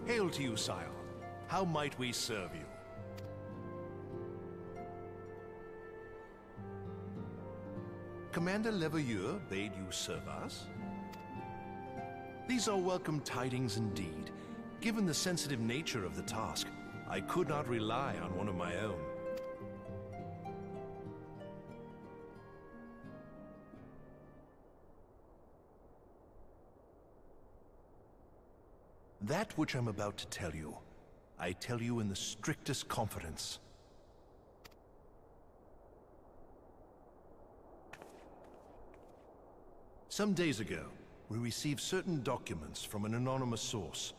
Hail to you, sire. How might we serve you? Commander Leveilleur bade you serve us? These are welcome tidings indeed. Given the sensitive nature of the task, I could not rely on one of my own. That which I'm about to tell you, I tell you in the strictest confidence. Some days ago, we received certain documents from an anonymous source.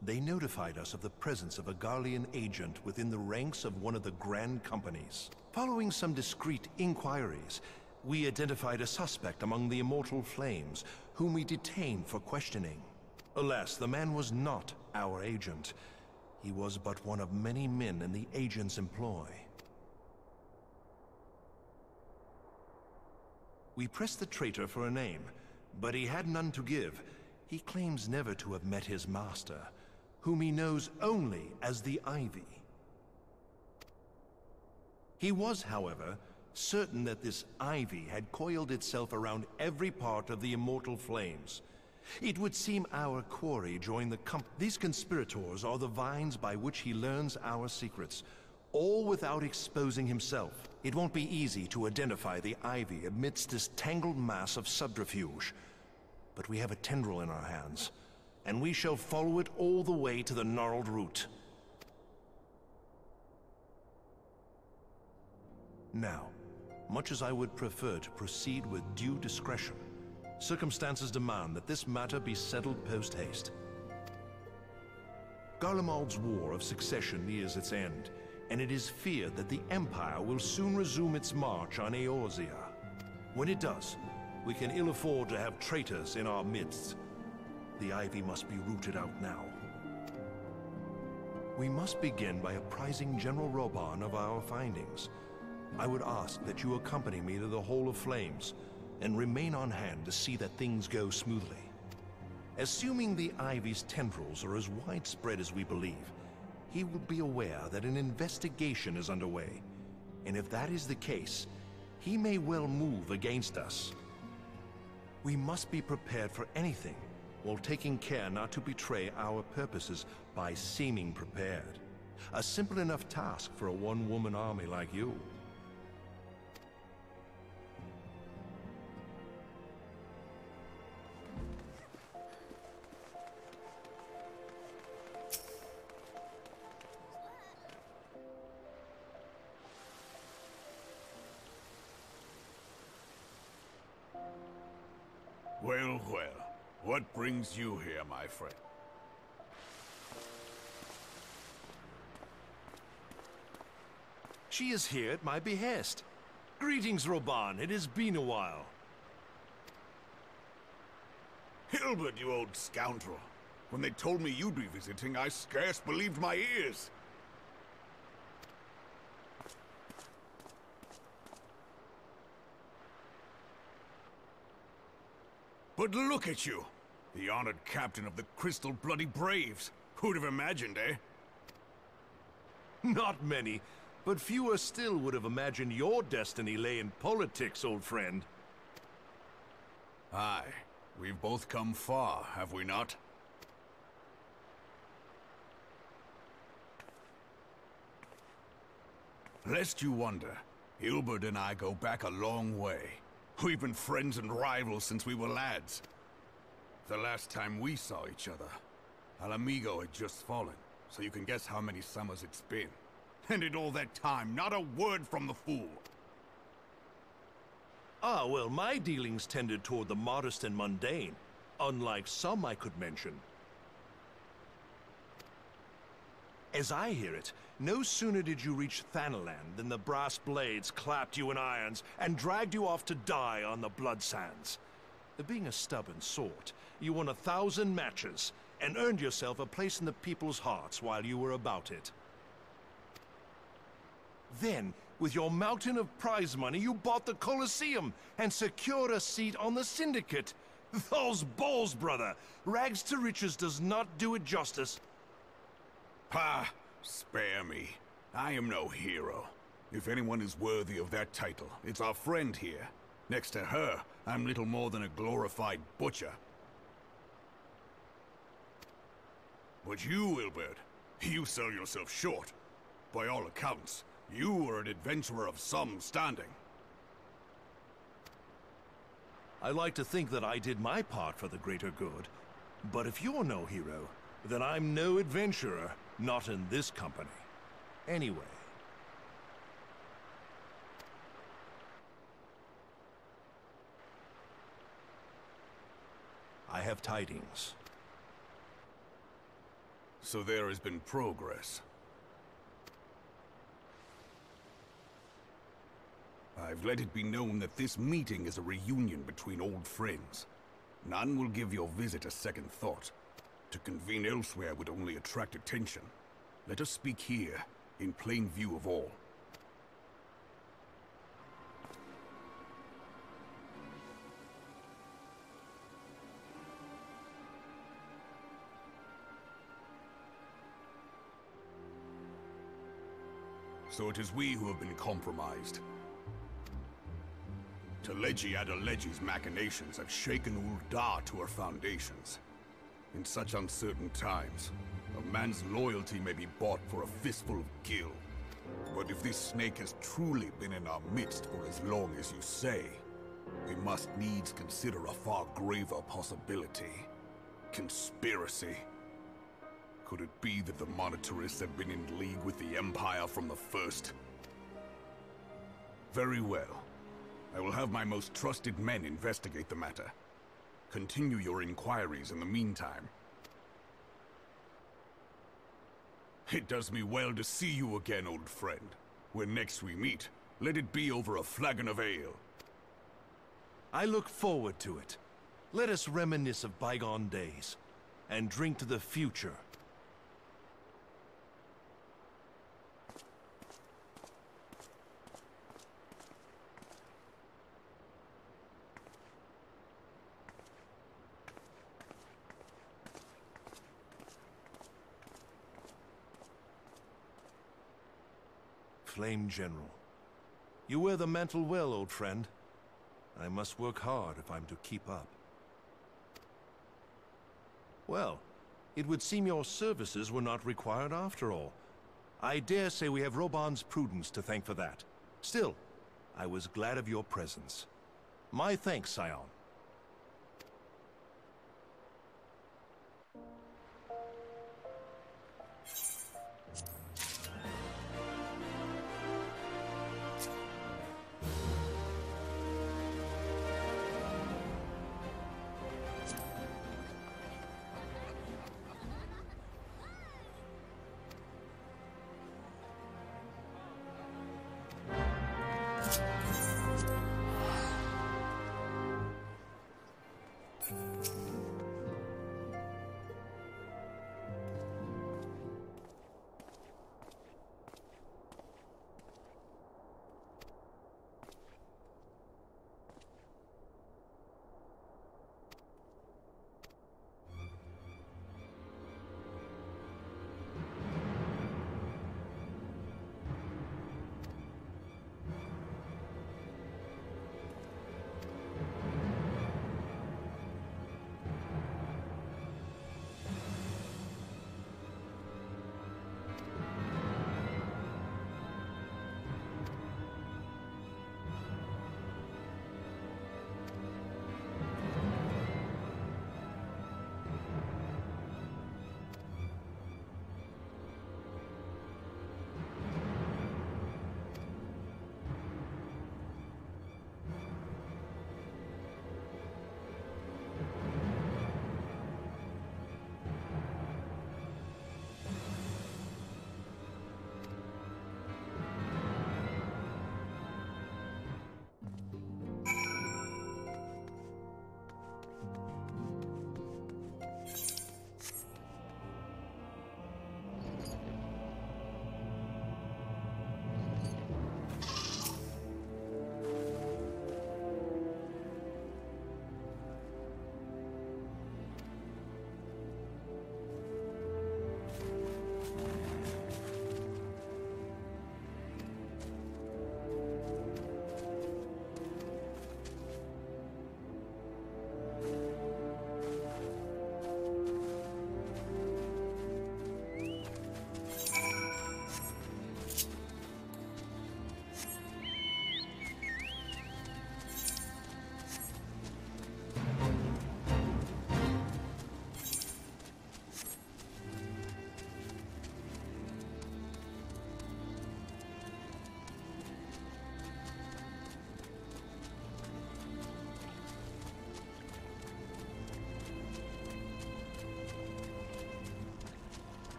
They notified us of the presence of a Garlean agent within the ranks of one of the Grand Companies. Following some discreet inquiries, we identified a suspect among the Immortal Flames, whom we detained for questioning. Alas, the man was not our agent. He was but one of many men in the agent's employ. We pressed the traitor for a name, but he had none to give. He claims never to have met his master, whom he knows only as the Ivy. He was, however, certain that this Ivy had coiled itself around every part of the Immortal Flames. It would seem our quarry joined the These conspirators are the vines by which he learns our secrets, all without exposing himself. It won't be easy to identify the Ivy amidst this tangled mass of subterfuge. But we have a tendril in our hands, and we shall follow it all the way to the gnarled root. Now, much as I would prefer to proceed with due discretion, circumstances demand that this matter be settled post-haste. Garlemald's War of Succession nears its end, and it is feared that the Empire will soon resume its march on Eorzea. When it does, we can ill afford to have traitors in our midst. The Ivy must be rooted out now. We must begin by apprising General Raubahn of our findings. I would ask that you accompany me to the Hall of Flames, and remain on hand to see that things go smoothly. Assuming the Ivy's tendrils are as widespread as we believe, he will be aware that an investigation is underway, and if that is the case, he may well move against us. We must be prepared for anything, while taking care not to betray our purposes by seeming prepared. A simple enough task for a one-woman army like you. Well, well. What brings you here, my friend? She is here at my behest. Greetings, Raubahn. It has been a while. Hilbert, you old scoundrel. When they told me you'd be visiting, I scarce believed my ears. But look at you! The honored captain of the Crystal Bloody Braves. Who'd have imagined, eh? Not many, but fewer still would have imagined your destiny lay in politics, old friend. Aye. We've both come far, have we not? Lest you wonder, Hilbert and I go back a long way. We've been friends and rivals since we were lads. The last time we saw each other, Alamigo had just fallen, so you can guess how many summers it's been. And in all that time, not a word from the fool. Ah, well, my dealings tended toward the modest and mundane, unlike some I could mention. As I hear it, no sooner did you reach Thanaland than the brass blades clapped you in irons and dragged you off to die on the blood sands. Being a stubborn sort, you won 1,000 matches and earned yourself a place in the people's hearts while you were about it. Then, with your mountain of prize money, you bought the Colosseum and secured a seat on the Syndicate. Those balls, brother! Rags to riches does not do it justice. Ha! Spare me. I am no hero. If anyone is worthy of that title, it's our friend here. Next to her, I'm little more than a glorified butcher. But you, Ilbert, you sell yourself short. By all accounts, you are an adventurer of some standing. I like to think that I did my part for the greater good. But if you're no hero, then I'm no adventurer, not in this company. Anyway. I have tidings. So there has been progress. I've let it be known that this meeting is a reunion between old friends. None will give your visit a second thought. To convene elsewhere would only attract attention. Let us speak here, in plain view of all. So it is we who have been compromised. Teleji Adeleji's machinations have shaken Ul'dah to her foundations. In such uncertain times, a man's loyalty may be bought for a fistful of gil. But if this snake has truly been in our midst for as long as you say, we must needs consider a far graver possibility. Conspiracy. Could it be that the Monetarists have been in league with the Empire from the first? Very well. I will have my most trusted men investigate the matter. Continue your inquiries in the meantime. It does me well to see you again, old friend. When next we meet, let it be over a flagon of ale. I look forward to it. Let us reminisce of bygone days, and drink to the future. Flame General. You wear the mantle well, old friend. I must work hard if I'm to keep up. Well, it would seem your services were not required after all. I dare say we have Raubahn's prudence to thank for that. Still, I was glad of your presence. My thanks, Scion.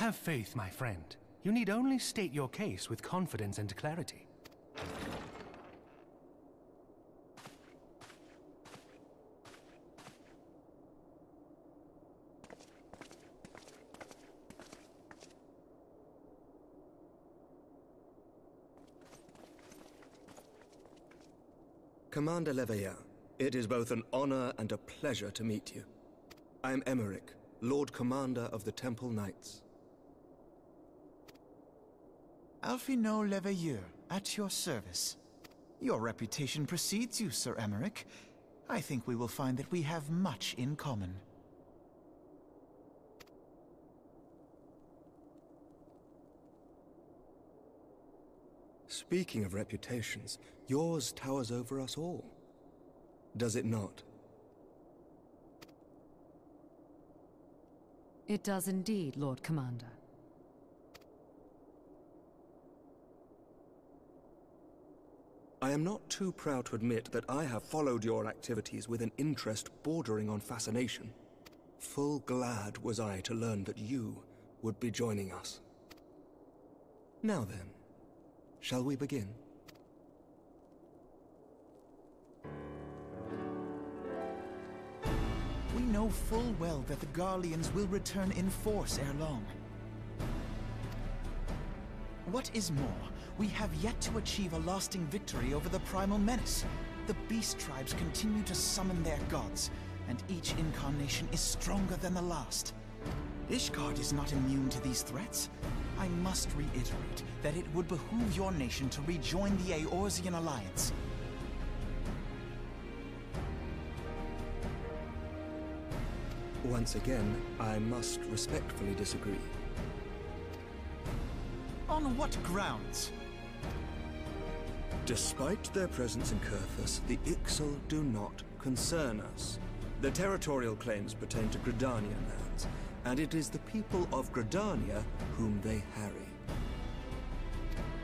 Have faith, my friend. You need only state your case with confidence and clarity. Commander Leveilleur, it is both an honor and a pleasure to meet you. I am Emmerich, Lord Commander of the Temple Knights. Alphino Leveilleur, at your service. Your reputation precedes you, Sir Emmerich. I think we will find that we have much in common. Speaking of reputations, yours towers over us all. Does it not? It does indeed, Lord Commander. I am not too proud to admit that I have followed your activities with an interest bordering on fascination. Full glad was I to learn that you would be joining us. Now then, shall we begin? We know full well that the Garleans will return in force ere long. What is more, we have yet to achieve a lasting victory over the primal menace. The beast tribes continue to summon their gods, and each incarnation is stronger than the last. Ishgard is not immune to these threats. I must reiterate that it would behoove your nation to rejoin the Eorzean Alliance. Once again, I must respectfully disagree. On what grounds? Despite their presence in Kurthus, the Ixal do not concern us. Their territorial claims pertain to Gridanian lands, and it is the people of Gridania whom they harry.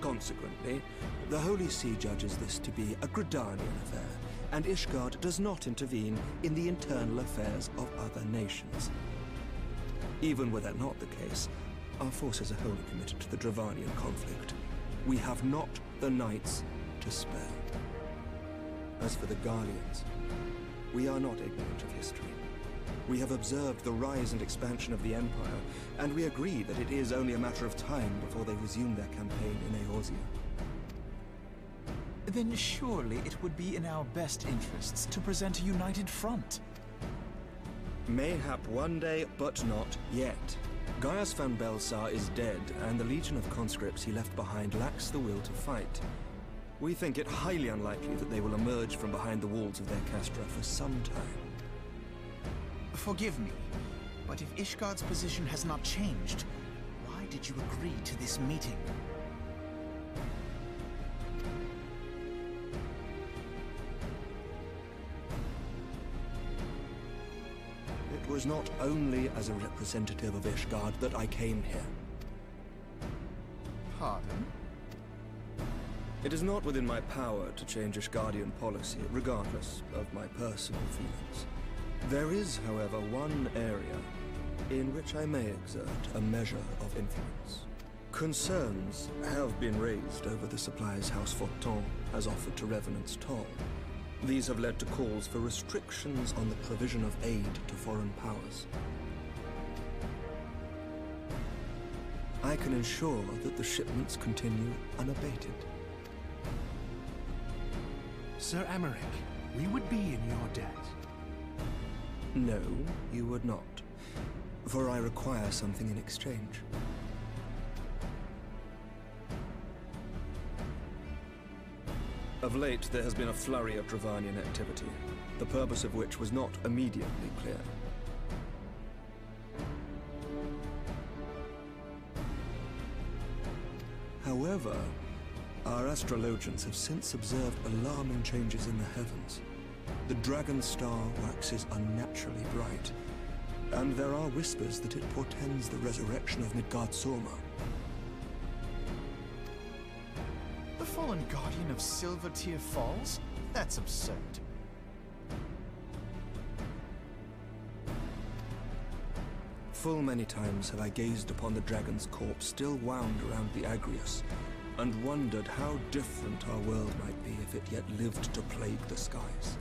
Consequently, the Holy See judges this to be a Gridanian affair, and Ishgard does not intervene in the internal affairs of other nations. Even were that not the case, our forces are wholly committed to the Dravanian conflict. We have not the knights to spare. As for the Garleans, we are not ignorant of history. We have observed the rise and expansion of the Empire, and we agree that it is only a matter of time before they resume their campaign in Eorzea. Then surely it would be in our best interests to present a united front. Mayhap one day, but not yet. Gaius van Belsar is dead, and the legion of conscripts he left behind lacks the will to fight. We think it highly unlikely that they will emerge from behind the walls of their castra for some time. Forgive me, but if Ishgard's position has not changed, why did you agree to this meeting? It was not only as a representative of Ishgard that I came here. Pardon? It is not within my power to change Ishgardian policy, regardless of my personal feelings. There is, however, one area in which I may exert a measure of influence. Concerns have been raised over the supplies House Fortin has offered to Revenant's toll. These have led to calls for restrictions on the provision of aid to foreign powers. I can ensure that the shipments continue unabated. Sir Emmerich, we would be in your debt. No, you would not, for I require something in exchange. Of late, there has been a flurry of Dravanian activity, the purpose of which was not immediately clear. However, our astrologians have since observed alarming changes in the heavens. The dragon star waxes unnaturally bright, and there are whispers that it portends the resurrection of Midgard-Sorma. The fallen guardian of Silvertear Falls? That's absurd. Full many times have I gazed upon the dragon's corpse still wound around the Agrius, and wondered how different our world might be if it yet lived to plague the skies.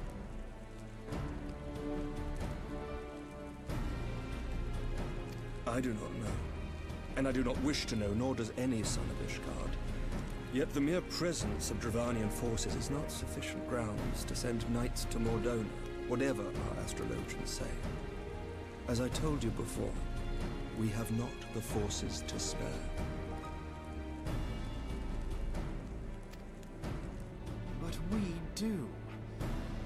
I do not know, and I do not wish to know, nor does any son of Ishgard. Yet the mere presence of Dravanian forces is not sufficient grounds to send knights to Mordona, whatever our astrologians say. As I told you before, we have not the forces to spare. But we do.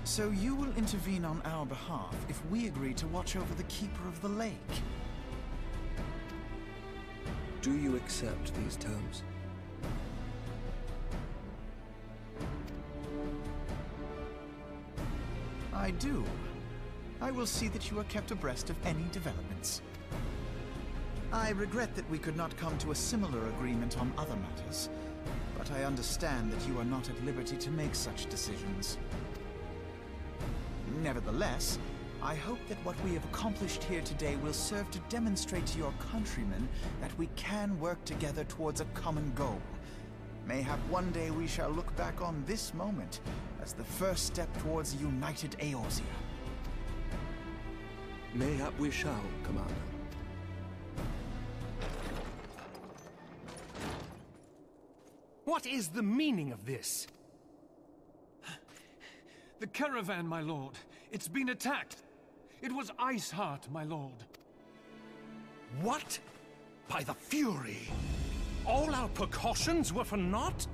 So you will intervene on our behalf if we agree to watch over the Keeper of the Lake. Do you accept these terms? I do. I will see that you are kept abreast of any developments. I regret that we could not come to a similar agreement on other matters, but I understand that you are not at liberty to make such decisions. Nevertheless, I hope that what we have accomplished here today will serve to demonstrate to your countrymen that we can work together towards a common goal. Mayhap one day we shall look back on this moment as the first step towards a united Eorzea. Mayhap we shall, Commander. What is the meaning of this? The caravan, my lord. It's been attacked. It was Iceheart, my lord. What? By the Fury! All our precautions were for naught?